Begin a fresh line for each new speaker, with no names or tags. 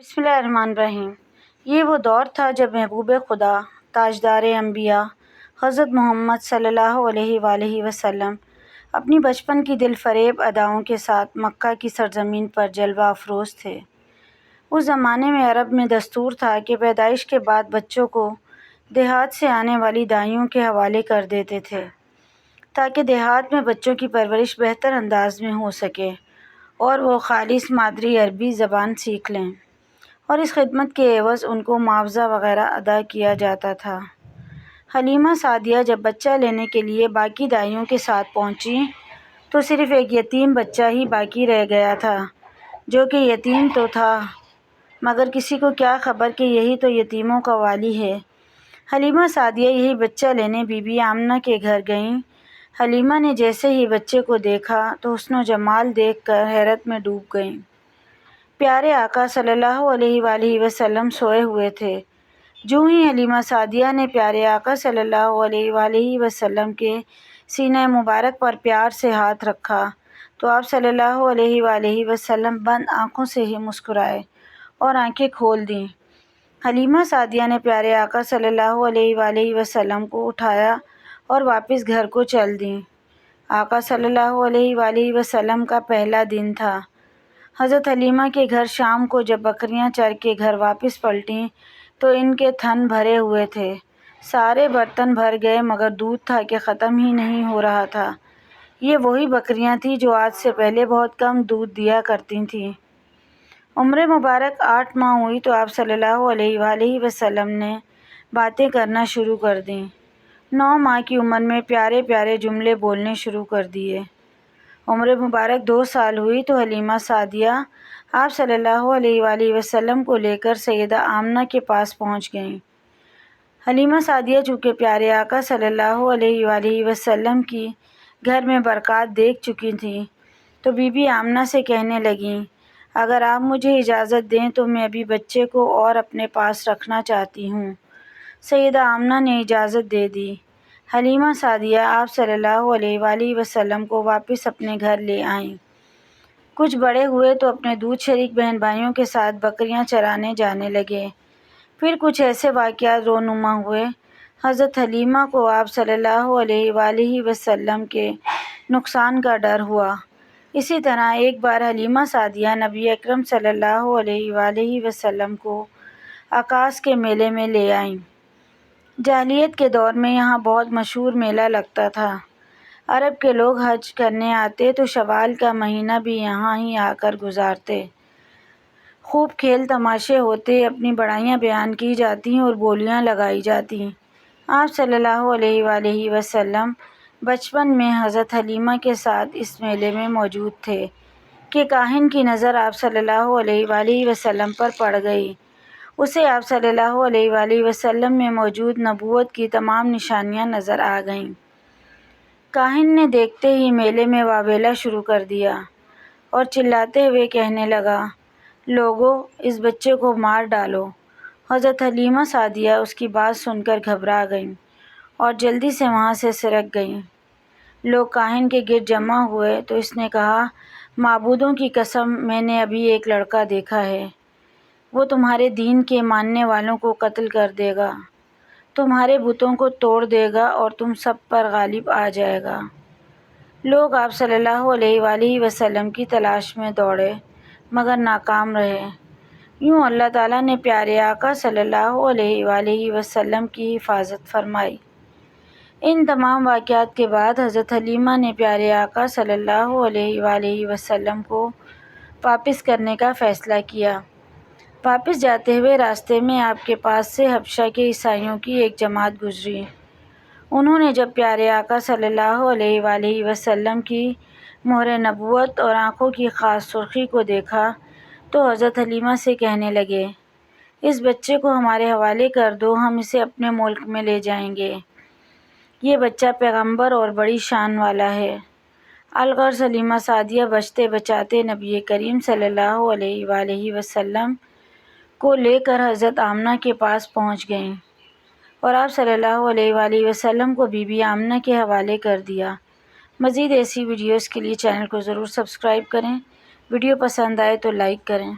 بسم اللہ الرحمن الرحیم۔ یہ وہ دور تھا جب محبوب خدا تاجدار انبیاء حضرت محمد صلی اللہ علیہ وآلہ وسلم اپنی بچپن کی دل فریب اداؤں کے ساتھ مکہ کی سرزمین پر جلوہ افروز تھے۔ اس زمانے میں عرب میں دستور تھا کہ پیدائش کے بعد بچوں کو دیہات سے آنے والی دائیوں کے حوالے کر دیتے تھے تاکہ دیہات میں بچوں کی پرورش بہتر انداز میں ہو سکے اور وہ خالص مادری عربی زبان سیکھ لیں، اور اس خدمت کے عوض ان کو معاوضہ وغیرہ ادا کیا جاتا تھا۔ حلیمہ سعدیہ جب بچہ لینے کے لیے باقی دائیوں کے ساتھ پہنچیں تو صرف ایک یتیم بچہ ہی باقی رہ گیا تھا، جو کہ یتیم تو تھا مگر کسی کو کیا خبر کہ یہی تو یتیموں کا والی ہے۔ حلیمہ سعدیہ یہی بچہ لینے بی بی آمنہ کے گھر گئیں۔ حلیمہ نے جیسے ہی بچے کو دیکھا تو حسن و جمال دیکھ کر حیرت میں ڈوب گئیں۔ پیارے آقا صلی اللہ علیہ وآلہ وسلم سوئے ہوئے تھے۔ جو ہی حلیمہ سعدیہ نے پیارے آقا صلی اللہ علیہ وآلہ وسلم کے سینہ مبارک پر پیار سے ہاتھ رکھا تو آپ صلی اللہ علیہ وآلہ وسلم بند آنکھوں سے ہی مسکرائے اور آنکھیں کھول دیں۔ حلیمہ سعدیہ نے پیارے آقا صلی اللہ علیہ وآلہ وسلم کو اٹھایا اور واپس گھر کو چل دیں۔ آقا صلی اللہ علیہ وآلہ وسلم کا پہلا دن تھا۔ حضرت حلیمہ کے گھر شام کو جب بکریاں چر کے گھر واپس پلٹیں تو ان کے تھن بھرے ہوئے تھے، سارے برتن بھر گئے مگر دودھ تھا کہ ختم ہی نہیں ہو رہا تھا۔ یہ وہی بکریاں تھیں جو آج سے پہلے بہت کم دودھ دیا کرتی تھیں۔ عمر مبارک 8 ماہ ہوئی تو آپ صلی اللہ علیہ وآلہ وسلم نے باتیں کرنا شروع کر دیں۔ 9 ماہ کی عمر میں پیارے پیارے جملے بولنے شروع کر دیے۔ عمر مبارک 2 سال ہوئی تو حلیمہ سعدیہ آپ صلی اللہ علیہ وآلہ وسلم کو لے کر سیدہ آمنہ کے پاس پہنچ گئیں۔ حلیمہ سعدیہ چونکہ پیارے آقا صلی اللہ علیہ وآلہ وسلم کی گھر میں برکات دیکھ چکی تھیں تو بی بی آمنہ سے کہنے لگیں، اگر آپ مجھے اجازت دیں تو میں ابھی بچے کو اور اپنے پاس رکھنا چاہتی ہوں۔ سیدہ آمنہ نے اجازت دے دی۔ حلیمہ سعدیہ آپ صلی اللہ علیہ وآلہ وسلم کو واپس اپنے گھر لے آئیں۔ کچھ بڑے ہوئے تو اپنے دودھ شریک بہن بھائیوں کے ساتھ بکریاں چرانے جانے لگے۔ پھر کچھ ایسے واقعات رونما ہوئے۔ حضرت حلیمہ کو آپ صلی اللہ علیہ وآلہ وسلم کے نقصان کا ڈر ہوا۔ اسی طرح ایک بار حلیمہ سعدیہ نبی اکرم صلی اللہ علیہ وآلہ وسلم کو عکاص کے میلے میں لے آئیں۔ جاہلیت کے دور میں یہاں بہت مشہور میلہ لگتا تھا۔ عرب کے لوگ حج کرنے آتے تو شوال کا مہینہ بھی یہاں ہی آ کر گزارتے۔ خوب کھیل تماشے ہوتے، اپنی بڑائیاں بیان کی جاتی اور بولیاں لگائی جاتی۔ آپ صلی اللہ علیہ وآلہ وسلم بچپن میں حضرت حلیمہ کے ساتھ اس میلے میں موجود تھے کہ کاہن کی نظر آپ صلی اللہ علیہ وآلہ وسلم پر پڑ گئی۔ اسے آپ صلی اللہ علیہ وآلہ وسلم میں موجود نبوت کی تمام نشانیاں نظر آ گئیں۔ کاہن نے دیکھتے ہی میلے میں واویلا شروع کر دیا اور چلاتے ہوئے کہنے لگا، لوگو اس بچے کو مار ڈالو۔ حضرت حلیمہ سعدیہ اس کی بات سن کر گھبرا گئیں اور جلدی سے وہاں سے سرک گئیں۔ لوگ کاہن کے گرد جمع ہوئے تو اس نے کہا، معبودوں کی قسم میں نے ابھی ایک لڑکا دیکھا ہے، وہ تمہارے دین کے ماننے والوں کو قتل کر دے گا، تمہارے بتوں کو توڑ دے گا اور تم سب پر غالب آ جائے گا۔ لوگ آپ صلی اللہ علیہ وآلہ وسلم کی تلاش میں دوڑے مگر ناکام رہے۔ یوں اللہ تعالیٰ نے پیارے آقا صلی اللہ علیہ وآلہ وسلم کی حفاظت فرمائی۔ ان تمام واقعات کے بعد حضرت حلیمہ نے پیارے آقا صلی اللہ علیہ وآلہ وسلم کو واپس کرنے کا فیصلہ کیا۔ واپس جاتے ہوئے راستے میں آپ کے پاس سے حبشہ کے عیسائیوں کی ایک جماعت گزری۔ انہوں نے جب پیارے آقا صلی اللہ علیہ وآلہ وسلم کی مہر نبوت اور آنکھوں کی خاص سرخی کو دیکھا تو حضرت حلیمہ سے کہنے لگے، اس بچے کو ہمارے حوالے کر دو، ہم اسے اپنے ملک میں لے جائیں گے۔ یہ بچہ پیغمبر اور بڑی شان والا ہے۔ الغرض حلیمہ سعدیہ بچتے بچاتے نبی کریم صلی اللہ علیہ وآلہ وسلم کو لے کر حضرت آمنہ کے پاس پہنچ گئیں اور آپ صلی اللہ علیہ وآلہ وسلم کو بی بی آمنہ کے حوالے کر دیا۔ مزید ایسی ویڈیوز کے لیے چینل کو ضرور سبسکرائب کریں۔ ویڈیو پسند آئے تو لائک کریں۔